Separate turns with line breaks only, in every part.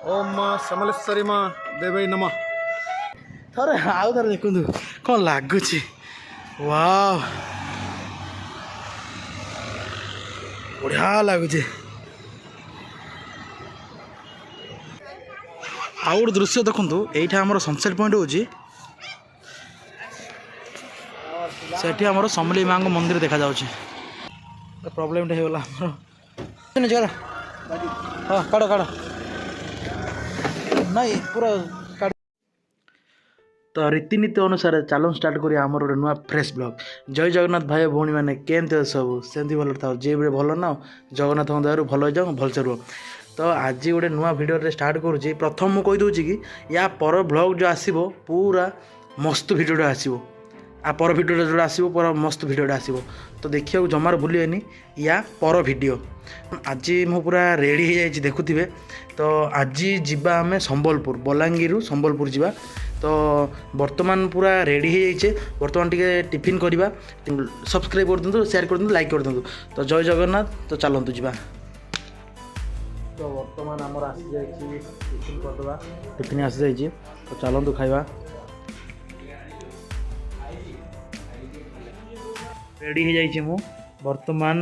ओम माँ समलेश्वरी माँ देवै नमः।
थोड़े आउ थोड़े देखु कौन लगुच वाव बढ़िया लगुच। आउ गोटे दृश्य देखु यहीटा आम सनसेट पॉइंट हो सेठी आमर समलेई माँ मंदिर देखा जाउछि। प्रॉब्लम टे होगला हमर हाँ काढ़ काढ़ नहीं पूरा तो रीतिनीति अनुसार चलो स्टार्ट करिया आमर गोटे नुआ फ्रेश ब्लॉग। जय जगन्नाथ भाई भौणी मैंने केमती सब सेमती भल था जे भल ना जगन्नाथ दयारू भल जाओ भलसे रुह। तो आज गोटे नुआ भिडियो स्टार्ट करुँची। प्रथम मुझे कहीदे कि या पर ब्लॉग जो आसो पूरा मस्त भिडियोटा आसो आ पर भिडियो जो आसो पूरा मस्त भिडियोटा आसो। तो देखिए जमार भूलिएनि या पर भिडियो। आज मु पूरा रेडी हो जाए देखुवे। तो आज जीवा आम संबलपुर बलांगीर संबलपुर जीवा। तो वर्तमान पूरा रेडी हो जाइए। वर्तमान टी टिफिन करवा सब्सक्राइब कर दिंतु शेयर कर दिंतु लाइक कर दिंतु। तो जय जगन्नाथ तो चलतु जीवा। तो वर्तमान आमर आसी जाइए टिफिन करदे टिफिन आसी जाइए। तो चलतु खाइबा रेडी हो जाइए मु वर्तमान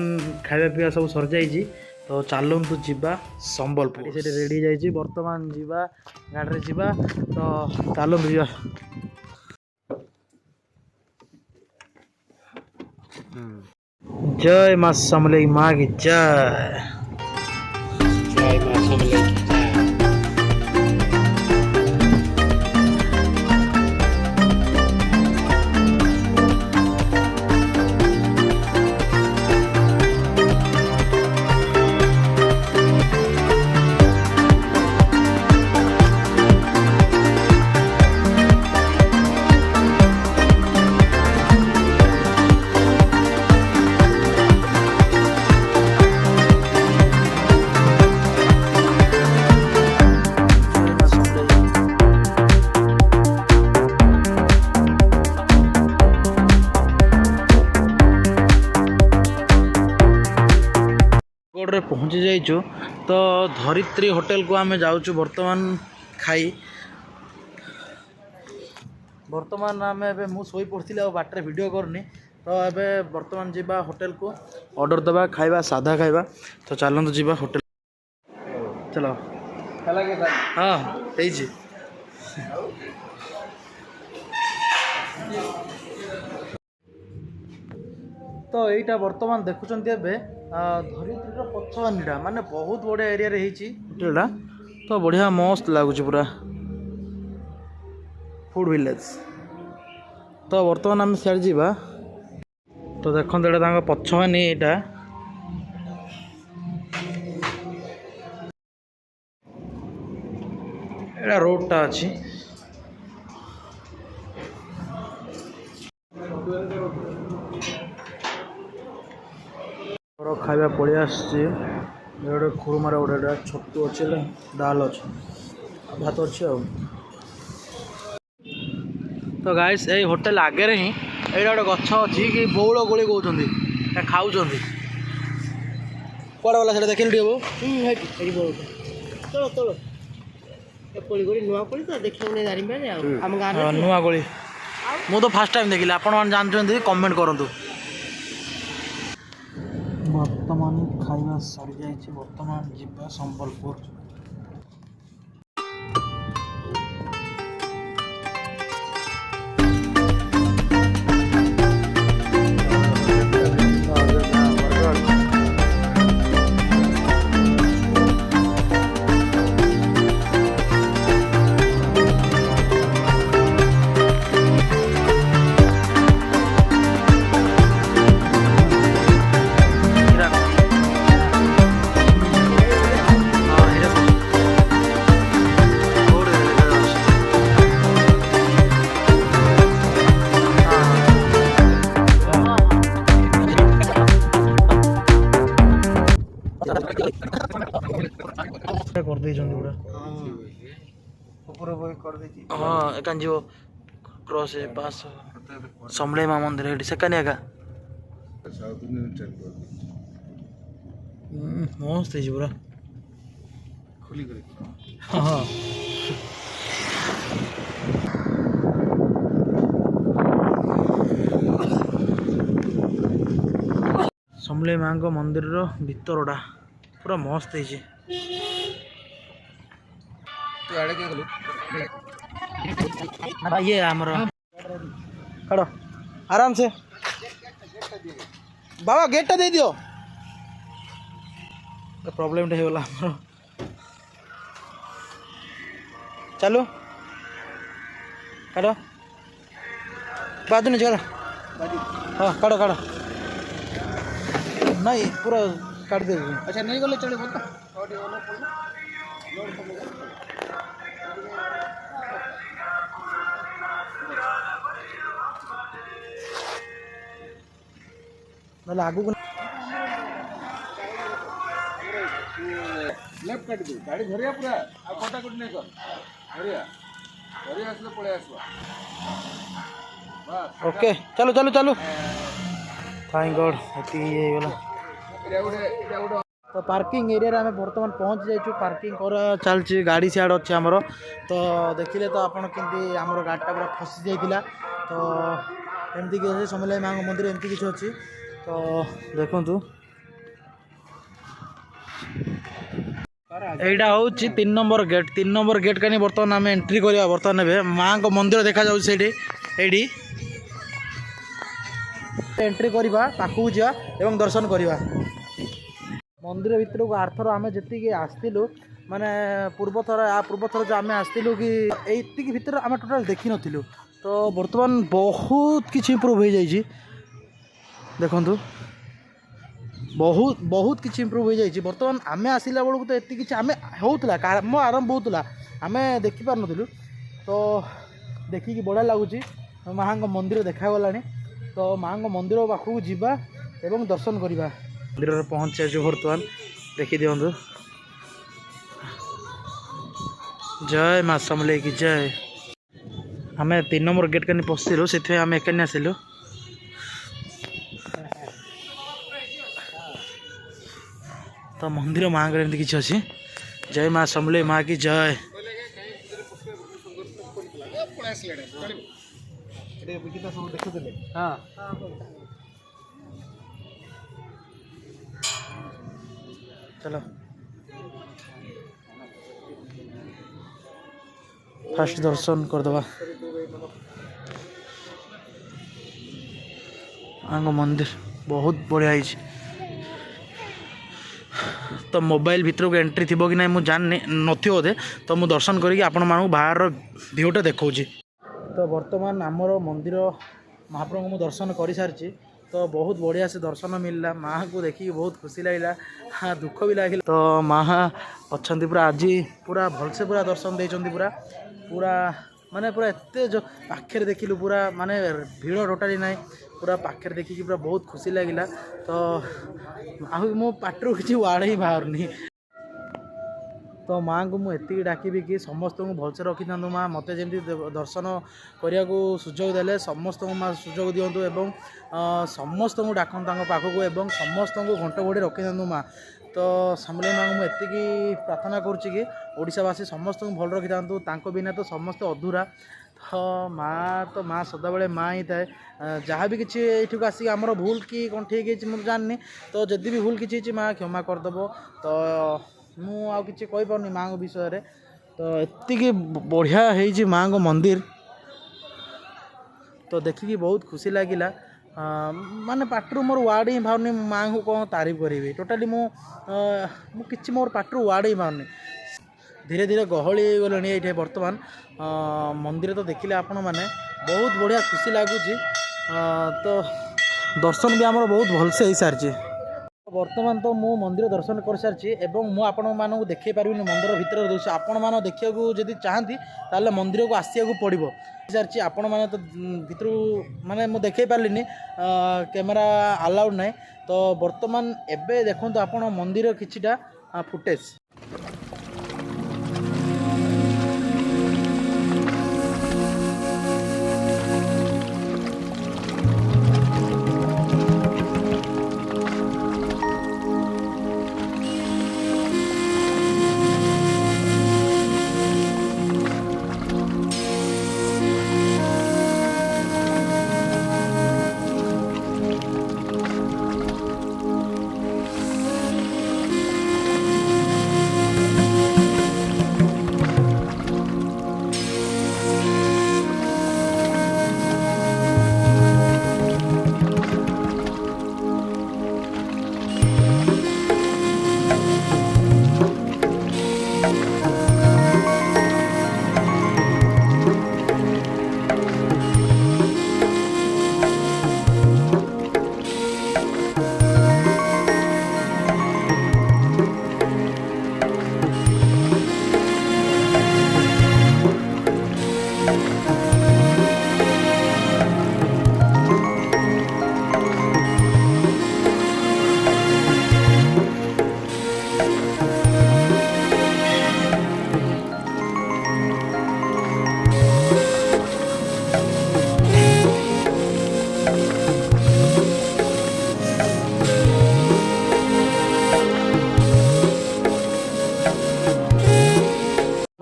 खाଇବା ପିଇବା सब सर जाइए। तो चलतु जीवा संबलपुर से रेडी जाइए वर्तमान जीवा गाड़ी जीवा। तो चलतु जीवा। जय माँ समलेई माँ की जय।
जय माँ समलेई की जय।
रे पहुँची जाइचु। तो धरित्री होटल को आम जाऊँ वर्तमान खाई। वर्तमान आम मु शोई पड़ी बाटर वीडियो करनी। तो एबे वर्तमान जीवा होटल को ऑर्डर दबा खाइबा साधा खाइबा। तो चलतु जीवा होटल चलो हाँ ହେଇଛି। तो यहीटा वर्तमान देखुं धरित्रीर पछवानीटा माने बहुत बढ़िया एरिया रे होटेलटा। तो बढ़िया मस्त लगुच पूरा फूड विलेज। तो वर्तमान आम सियाड़ जावा। तो देखो यहाँ पछवानी यहाँ एटा रोडटा अच्छी। खाଇବା पड़े आसचे गोटे खुरमार गोटे छतु अच्छे डाल अच्छे भात अच्छे। तो गाइस ये होटेल आगे ही यहाँ गोटे गछ अच्छी कि बौल गोली कहते खाऊ कौड़ वाला से देख नुआ गोली मु तो फास्ट टाइम देखिली आपण मैंने जानते कमेंट करूँ। वर्तमान खाଇବା सरी जाइए वर्तमान जीवा संबलपुर। कर दे पूरा हाँ एकान जीव क्रॉस है पास समलेई माँ मंदिर है सेकानी एका मस्त है पूरा हाँ ସମଲେଇ ମାଙ୍କ ମନ୍ଦିରର ଭିତରଟା ପୁରା ମସ୍ତ ହେଇଛି। ଇଏ ଆମର କାଢ଼ ଆରାମ ସେ ବାବା ଗେଟ୍ଟା ଦେଇଦିଅ। ପ୍ରୋବ୍ଲେମଟା ହେଇଗଲା ଆମର। ଚାଲୁ କାଢ଼ ବାଜୁନି ଚାଲ ହଁ କାଢ଼ କାଢ଼ ନାଇଁ ପୁରା କାଢ଼ି ଦେଉଛି।
अच्छा नहीं गले चले बोल
ନହେଲେ ଆଗକୁ
लेफ्ट काट दे गाड़ी धरिया पूरा आ कटा कट नहीं कर धरिया धरिया आसले पळे आसवा बस
ओके ଚାଲୁ ଚାଲୁ ଚାଲୁ ଥ୍ୟାଙ୍କ ଗଡ୍ ଏତିକି ଇଏ ହେଇଗଲା।
ଏଟା ଗୋଟେ
ତ ପାର୍କିଂ ଏରିଆରେ ଆମେ ବର୍ତ୍ତମାନ ପହଞ୍ଚି ଯାଇଛୁ। ପାର୍କିଂ କରା ଚାଲିଛି ଗାଡ଼ି ସିଆଡ଼େ ଅଛି ଆମର। ତ ଦେଖିଲେ ତ ଆପଣ କେମିତି ଆମର ଗାଡ଼ିଟା ପୁରା ଫସି ଯାଇଥିଲା। ତ ଏମିତି କିଛି ଅଛି ସମଲେଇ ମାଙ୍କ ମନ୍ଦିର ଏମିତି କିଛି ଅଛି। ତ ଦେଖନ୍ତୁ এইটা হচ্ছে 3 নম্বর গেট। 3 নম্বর গেট কানি বর্তমান আমি এন্ট্রি করিয়া বর্তমান নেবে মাঙ্ক মন্দির দেখা যাচ্ছে সেইটি এইটি এন্ট্রি করিবা পাখু যা এবং দর্শন করিবা মন্দির ভিতরକୁ আরথর আমি যেতিকি আসতিলু মানে পূর্বথর পূর্বথর যে আমি আসতিলু কি এইতিকি ভিতরে আমি টোটাল দেখি নথিলু। তো বর্তমান বহুত কিছু ইম্প্রুভ হয়ে যাইছি দেখন্তু बहुत बहुत किसी इम्प्रूव हो जाए। बर्तमान आम आसला बेलू तो ये किसी आम होता काम आरंभ होता आम देखिपार नु तो देखिकी बढ़िया लगुच माँ मंदिर देखागला। तो माँ मंदिर पाखक जावा एवं दर्शन करवा मंदिर पहुँचा जो बर्तमान देखी दिंतु जय माँ समलेई की जय। आम 3 नंबर गेट कानी पशिलु से आम एकानी आसिलु। तो मंदिर माँ एमती किसी अच्छी जय माँ समलेई माँ की जय। हाँ चलो फास्ट दर्शन करदे आंग मंदिर बहुत बढ़िया है। तो मोबाइल भितर को एंट्री थी कि ना मुझे जान नथो बोधे तो मुझे दर्शन करी आपण मानू बाहर भ्यूटा देखा। तो बर्तमान आमर मंदिर महाप्रभु को दर्शन कर सारी। तो बहुत बढ़िया से दर्शन मिलला माँ को देखिए बहुत खुशी लगे। हाँ दुख भी लगे। तो माँ अच्छा पूरा आज पूरा भलसे पूरा दर्शन देते पूरा पूरा माने पूरा एत जो पाखे देखिलु पूरा माने भीड़ टोटाली ना पूरा पाखे देखिकी पूरा बहुत खुशी लगे। तो आ मो पाटरू किसी वाड़ ही बाहरनी। तो माँ को मुझे डाकबी कि समस्त को भलसे रखी था माँ मत जमी दर्शन करने को सुजोग देले समस्त को माँ सुजोग दिंतु एवं समस्त को डाकन पाखक एवं समस्त को घंट घोड़ी रखी था माँ। तो समलेई माँ को मुझे प्रार्थना करुच्चावासी समस्त को भल रखी था बिना तो समस्त अधूरा। तो माँ सदाबले माँ ही थाए जहाँ भी किसी ये आसिक आमर भूल कि कौन ठीक है मुझे जाननी। तो जदि भी भूल किसी माँ क्षमा करदेव। तो मु आ कि कहीपरि माँ विषय। तो एति बढ़िया है माँ को मंदिर। तो देखिकी बहुत खुशी लगिला माने पाटरू मोर वार्ड ही भावनी माँ को कौन तारीफ करी टोटाली मुझे मोर पाटरू वार्ड ही भावनी। धीरे धीरे गहली गले ये बर्तमान मंदिर तो देखिले आपण मैंने बहुत बढ़िया खुशी लगुच। तो दर्शन भी आमर बहुत भलसे हो सारी। बर्तमान तो मु मंदिर दर्शन कर सारी एवं मु आपण मानू देखे पारि मंदिर भितर दृश्य आपण मान देखा जदि चाहती ताले मंदिर को आसिया पड़ो सारी। आपण मैंने तो भितर माने मु देखे पार्लिनी कैमेरा अलाउड ना। तो बर्तमान एबे देखो आपण मंदिर किछिटा फुटेज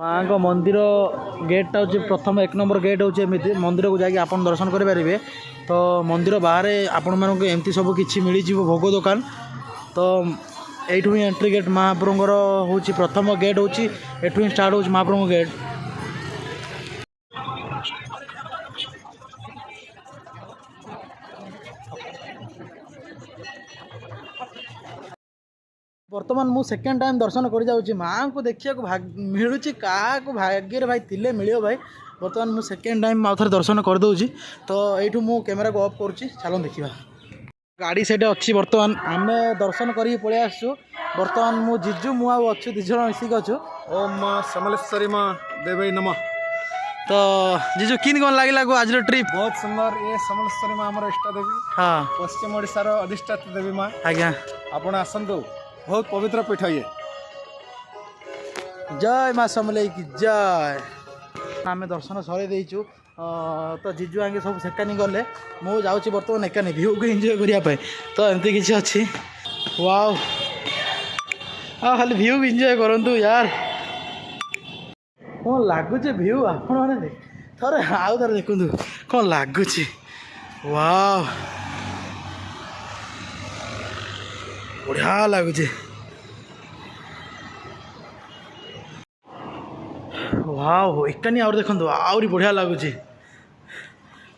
ମାଆଙ୍କ ମନ୍ଦିର ଗେଟ୍ଟା ହେଉଛି ପ୍ରଥମ 1 ନମ୍ବର ଗେଟ୍ ହେଉଛି ଏମିତି ମନ୍ଦିରକୁ ଯାଇକି ଆପଣ ଦର୍ଶନ କରିପାରିବେ। ତ ମନ୍ଦିର ବାହାରେ ଆପଣମାନଙ୍କୁ ଏମିତି ସବୁ କିଛି ମିଳିଯିବ ଭୋଗ ଦୋକାନ। ତ এইଠୁ ହିଁ ଏଣ୍ଟ୍ରି ଗେଟ୍ ମହାପ୍ରଭୁଙ୍କର ହେଉଛି ପ୍ରଥମ ଗେଟ୍ ହେଉଛି ଏଠୁ ହିଁ ଷ୍ଟାର୍ଟ ହେଉଛି ମହାପ୍ରଭୁଙ୍କ ଗେଟ୍। ବର୍ତ୍ତମାନ ମୁଁ ସେକେଣ୍ଡ ଟାଇମ୍ ଦର୍ଶନ କରିଯାଉଛି ମାଆଙ୍କୁ ଦେଖିବାକୁ ମିଳୁଛି କାହାକୁ ଭାଗ୍ୟରେ ଭାଇ ଥିଲେ ମିଳିବ ଭାଇ। ବର୍ତ୍ତମାନ ମୁଁ ସେକେଣ୍ଡ ଟାଇମ୍ ଆଉ ଥରେ ଦର୍ଶନ କରିଦେଉଛି। ତ ଏଇଠୁ ମୁଁ କ୍ୟାମେରାକୁ ଅଫ୍ କରୁଛି, ଚାଲନ୍ତୁ ଦେଖିବା। ଗାଡ଼ି ସେଇଟା ଅଛି। ବର୍ତ୍ତମାନ ଆମେ ଦର୍ଶନ କରିକି ପଳେଇ ଆସିଛୁ। ବର୍ତ୍ତମାନ ମୁଁ ଜିଜୁ ମୁଁ ଆଉ ଅଛୁ 2 ଜଣ ମିଶିକି ଅଛୁ।
ओम माँ समलेश्वरी माँ देवी नमः।
ତ ଜିଜୁ କେମିତି କ'ଣ ଲାଗିଲା ଆଜିର ଟ୍ରିପ୍?
बहुत सुंदर। ये समलेश्वरी माँ आमर इष्ट देवी,
ହଁ
पश्चिम ओडिशार अधिष्ठात्री देवी माँ।
ଆଜ୍ଞା,
आपण आसतु, बहुत पवित्र पीठ ये।
ଜୟ ମା ସମଲେଇ କି ଜୟ। ଆମେ ଦର୍ଶନ ସରେଇ ଦେଇଛୁ। ତ ଜିଜୁ ଆଙ୍କେ ସବୁ ସେକାନି ଗଲେ, ମୁଁ ଯାଉଛି ବର୍ତ୍ତମାନ ଏକାନି ଭିୟୁକୁ ଏନ୍ଜୟ କରିବା ପାଇଁ। ତ ଏମିତି କିଛି ଅଛି। ୱାଓ, ଆଉ ଖାଲି ଭିୟୁକୁ ଏନ୍ଜୟ କରନ୍ତୁ ୟାର। କ'ଣ ଲାଗୁଛି ଭିୟୁ ଆପଣମାନେ ଥରେ ଆଉ ଥରେ ଦେଖନ୍ତୁ କ'ଣ ଲାଗୁଛି। ୱାଓ, ବଢ଼ିଆ ଲାଗୁଛି। ୱାଓ, ଏକାନି ଆହୁରି ଦେଖନ୍ତୁ ଆହୁରି ବଢ଼ିଆ ଲାଗୁଛି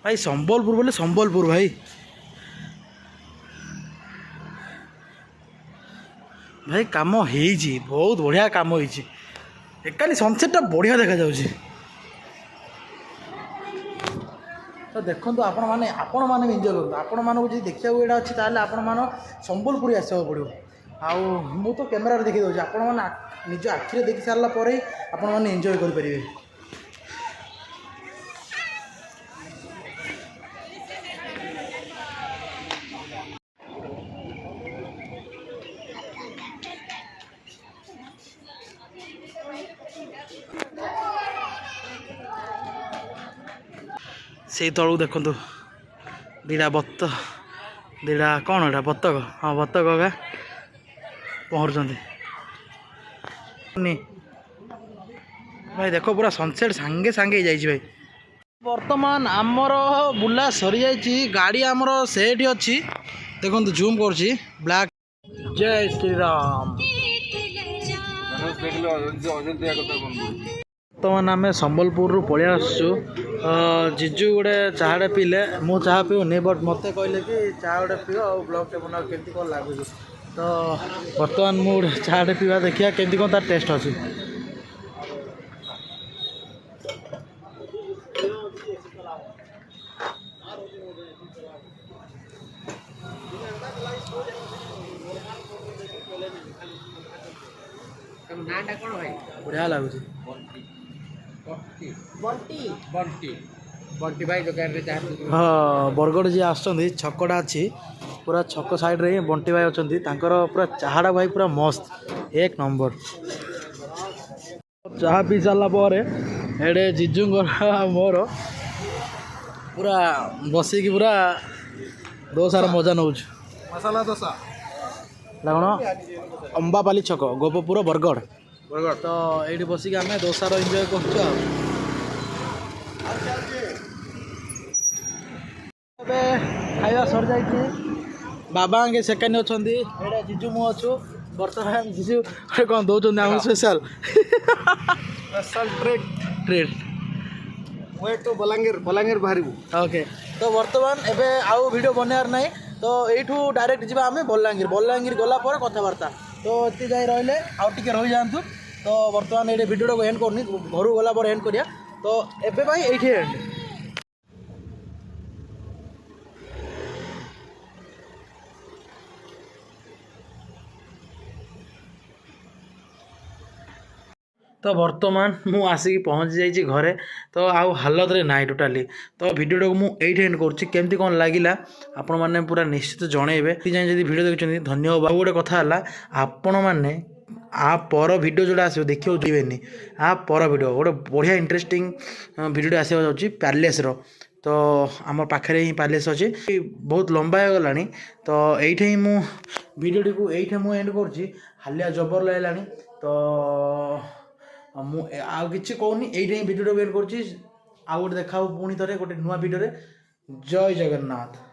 ଭାଇ। ସମ୍ବଲପୁର ବୋଲେ ସମ୍ବଲପୁର ଭାଇ। ଭାଇ କାମ ହେଇଛି, ବହୁତ ବଢ଼ିଆ କାମ ହେଇଛି। ଏକାନି ସନସେଟ୍ଟା ବଢ଼ିଆ ଦେଖାଯାଉଛି। ତ ଦେଖନ୍ତୁ ଆପଣମାନେ ବି ଏନ୍ଜୟ କରନ୍ତୁ। ଆପଣମାନଙ୍କୁ ଯଦି ଦେଖିବାକୁ ଏଇଟା ଅଛି ତାହେଲେ ଆପଣମାନେ ସମ୍ବଲପୁର ଆସିବାକୁ ପଡ଼ିବ। ଆଉ ମୁଁ ତ କ୍ୟାମେରାରେ ଦେଖି ଦେଉଛି, ଆପଣମାନେ ନିଜ ଆଖିରେ ଦେଖି ସାରିଲା ପରେ ଆପଣମାନେ ଏନ୍ଜୟ କରିପାରିବେ। ସେଇ ତଳକୁ ଦେଖନ୍ତୁ ଦୁଇଟା କ'ଣ ଏଇଟା ବତକ? ହଁ ବତକ ପହଁରୁଛନ୍ତି। ଭାଇ ଦେଖ ପୁରା ସନସେଟ୍ ସାଙ୍ଗେ ସାଙ୍ଗେ ହେଇଯାଇଛି ଭାଇ। ବର୍ତ୍ତମାନ ଆମର ବୁଲା ସରିଯାଇଛି। ଗାଡ଼ି ଆମର ସେଇଠି ଅଛି, ଦେଖନ୍ତୁ ଜୁମ୍ କରୁଛି ବ୍ଲାକ୍। ଜୟ ଶ୍ରୀରାମ। ବର୍ତ୍ତମାନ ଆମେ ସମ୍ବଲପୁରରୁ ପଳେଇ ଆସୁଛୁ। ଜିଜୁ ଗୋଟେ ଚାହାଟେ ପିଇଲେ, ମୁଁ ଚାହା ପିଉନି, ବଟ୍ ମୋତେ କହିଲେ କି ଚାହା ଗୋଟେ ପିଅ ଆଉ ବ୍ଲଗ୍ଟେ ବନାଅ, କେମିତି କ'ଣ ଲାଗୁଛି। ତ ବର୍ତ୍ତମାନ ମୁଁ ଗୋଟେ ଚାହାଟେ ପିଇବା, ଦେଖିବା କେମିତି କ'ଣ ତାର ଟେଷ୍ଟ ଅଛି।
ନାଁଟା କ'ଣ ଭାଇ?
ବଢ଼ିଆ ଲାଗୁଛି।
ବଣ୍ଟି ଭାଇ ଦୋକାନରେ ଚାହା
ହଁ, ବରଗଡ଼ ଯିଏ ଆସୁଛନ୍ତି ଛକଟା ଅଛି, ପୁରା ଛକ ସାଇଡ଼୍ରେ ହିଁ ବଣ୍ଟି ଭାଇ ଅଛନ୍ତି। ତାଙ୍କର ପୁରା ଚାହାଟା ଭାଇ ପୁରା ମସ୍ତ, 1 ନମ୍ବର। ଚାହା ପିଇ ସାରିଲା ପରେ ଏଡ଼େ ଜିଜୁଙ୍କର ମୋର ପୁରା ବସିକି ପୁରା ଦୋସାର ମଜା ନେଉଛୁ।
मसाला डोसा
ହେଲା କ'ଣ ଅମ୍ବାପାଲି ଛକ, ଗୋପପୁର, ବରଗଡ଼।
बरगढ़।
ତ ଏଇଠି ବସିକି ଆମେ ଦୋସାର ଏନ୍ଜୟ କରୁଛୁ। ଆଉ ଏବେ ଖାଇବା ସରିଯାଇଛି। ବାବା ଆଙ୍କେ ସେକେଣ୍ଡ ଅଛନ୍ତି, ଏଇଟା ଜିଜୁ ମୁଁ ଅଛୁ। ବର୍ତ୍ତମାନ ଜିଜୁ କ'ଣ ଦେଉଛନ୍ତି ଆମକୁ ସ୍ପେଶାଲ
स्पेशल ट्रिट
ଟ୍ରିଟ୍।
वे तो बलांगीर बाहरबू।
ओके, ତ ବର୍ତ୍ତମାନ ଏବେ ଆଉ ଭିଡ଼ିଓ ବନେଇବାର ନାହିଁ। ତ ଏଇଠୁ ଡାଇରେକ୍ଟ ଯିବା ଆମେ ବଲାଙ୍ଗୀର ଗଲା ପରେ କଥାବାର୍ତ୍ତା। ତ ଏତେ ଯାଇ ରହିଲେ ଆଉ ଟିକେ ରହିଯାଆନ୍ତୁ। ତ ବର୍ତ୍ତମାନ ଏଇଠି ଭିଡ଼ିଓଟାକୁ ଏଣ୍ଡ କରୁନି, ଘରକୁ ଗଲା ପରେ ଏଣ୍ଡ କରିବା। ତ ଏବେ ପାଇଁ ଏଇଠି ଏଣ୍ଡ। ତ ବର୍ତ୍ତମାନ ମୁଁ ଆସିକି ପହଞ୍ଚି ଯାଇଛି ଘରେ। ତ ଆଉ ହାଲତରେ ନାହିଁ ଟୋଟାଲି। ତ ଭିଡ଼ିଓଟାକୁ ମୁଁ ଏଇଠି ଏଣ୍ଡ କରୁଛି। କେମିତି କ'ଣ ଲାଗିଲା ଆପଣମାନେ ପୁରା ନିଶ୍ଚିତ ଜଣେଇବେ। ଏଥିଯାଏଁ ଯଦି ଭିଡ଼ିଓ ଦେଖୁଛନ୍ତି ଧନ୍ୟବାଦ। ଆଉ ଗୋଟେ କଥା ହେଲା, ଆପଣମାନେ ଆ ପର ଭିଡ଼ିଓ ଯେଉଁଟା ଆସିବ ଦେଖିବାକୁ ଯିବେନି। ଆ ପର ଭିଡ଼ିଓ ଗୋଟେ ବଢ଼ିଆ ଇଣ୍ଟରେଷ୍ଟିଂ ଭିଡ଼ିଓଟେ ଆସିବାକୁ ଯାଉଛି ପ୍ୟାଲେସ୍ର। ତ ଆମ ପାଖରେ ହିଁ ପ୍ୟାଲେସ୍ ଅଛି, ବହୁତ ଲମ୍ବା ହେଇଗଲାଣି। ତ ଏଇଠି ହିଁ ମୁଁ ଭିଡ଼ିଓଟିକୁ ଏଇଠି ମୁଁ ଏଣ୍ଡ କରୁଛି। ହାଲିଆ ଜବର ଲାଗିଲାଣି। ତ ମୁଁ ଆଉ କିଛି କହୁନି, ଏଇଠି ହିଁ ଭିଡ଼ିଓଟା ଏଣ୍ଡ କରୁଛି। ଆଉ ଗୋଟେ ଦେଖା ହବ ପୁଣି ଥରେ ଗୋଟେ ନୂଆ ଭିଡ଼ିଓରେ। ଜୟ ଜଗନ୍ନାଥ।